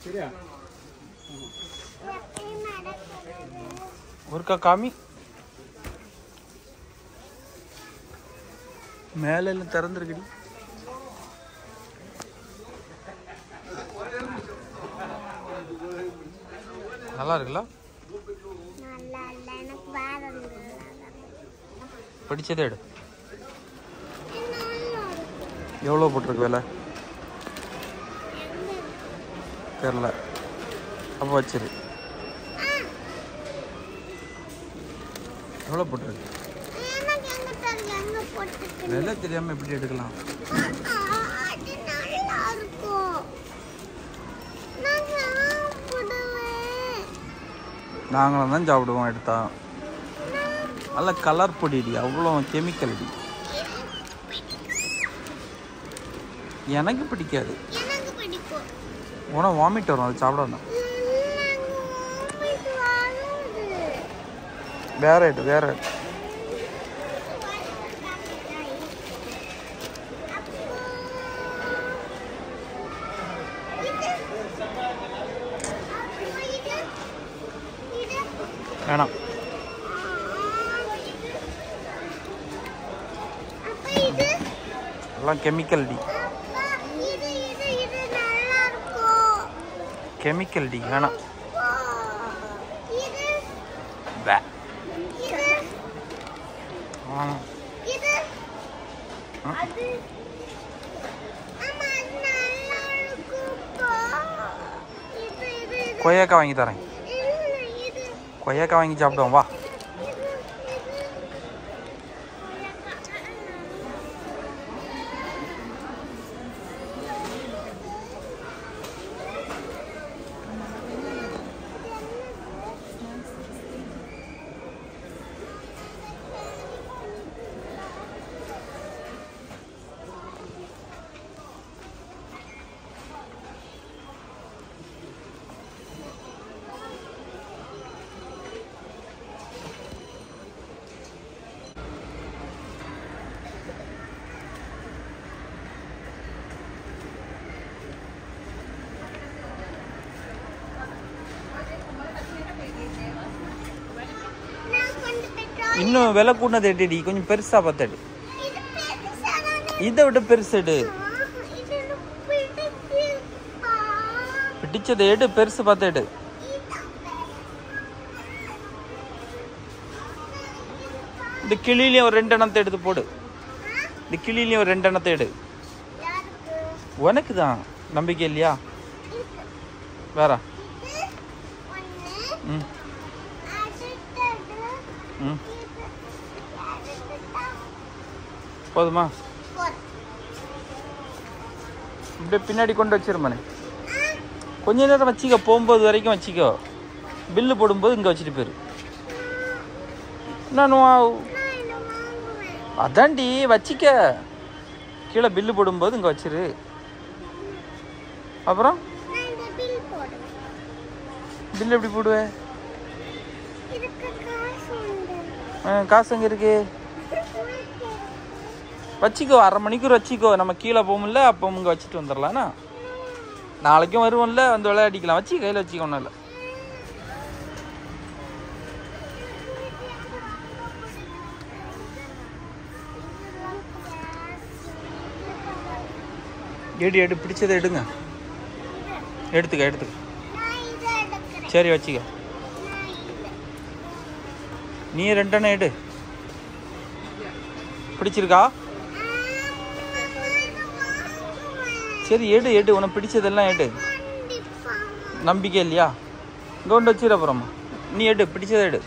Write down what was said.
சரியா ஒருக்கா காமி மேல எல்லாம் திறந்துருக்குடி. நல்லா இருக்குல்ல? பிடிச்சதே எடு. எவ்வளோ போட்டிருக்கு விலை தெரில. அப்போ வச்சிரு. எவ்வளோ போட்டிருக்கு விலை தெரியாமல் எப்படி எடுக்கலாம்? நாங்களும் தான் சாப்பிடுவோம் எடுத்தா. நல்ல கலர் பொடிடி, அவ்வளோ கெமிக்கல் டி. எனக்கு பிடிக்காது. உனக்கு வாமிட் வரும், அது சாப்பிடணும். வேற எடு வேற எடு. வேணாம். எல்லாம் கெமிக்கல் டி. கெமிக்கல் டி வேணாம். பே கொய்யாக்காய் வாங்கி தரேன். கொய்யாக்காய் வாங்கி சாப்பிடுவோம் வா. இன்னும் விலை கூடது எட்டுடி, கொஞ்சம் பெருசா பார்த்து. இதை விட பெருசு எடு. பிடிச்சதை எடு, பெருசு பார்த்து எடு. இந்த கிளியிலையும் ஒரு 2 எண்ணத்தை எடுத்து போடு. இந்த கிளியிலையும் ஒரு 2 எண்ணத்தை எடு. உனக்கு தான் நம்பிக்கை இல்லையா? வேற ம் ம் போதுமா? இப்படியே பின்னாடி கொண்டு வச்சிருமானே. கொஞ்ச நேரம் வச்சிக்கோ, போகும்போது வரைக்கும் வச்சிக்கோ. பில்லு போடும்போது இங்கே வச்சுட்டு போயிரு. நான் அதான்டி வச்சிக்க. கீழே பில்லு போடும்போது இங்கே வச்சிரு. அப்புறம் பில்லு எப்படி போடுவேன்? காசு எங்கே இருக்கு? வச்சிக்கோ, 1/2 மணிக்கூர் வச்சிக்கோ. நம்ம கீழே போகும்ல, அப்போ இங்கே வச்சுட்டு வந்துடலாம்ண்ணா. நாளைக்கும் வருவோம்ல, வந்து விளையாடிக்கலாம். வச்சு கையில் வச்சிக்க, ஒன்றும் இல்லை. எடு பிடிச்சதை எடுங்க. எடுத்துக்க. சரி வச்சிக்க. நீ 2 எண்ணெய் எடு. பிடிச்சிருக்கா? சரி எடு. உனக்கு பிடிச்சதெல்லாம் எடு. நம்பிக்கை இல்லையா? இங்கே கொண்டு வச்சிரு. அப்புறமா நீ எடு, பிடிச்சதை எடு.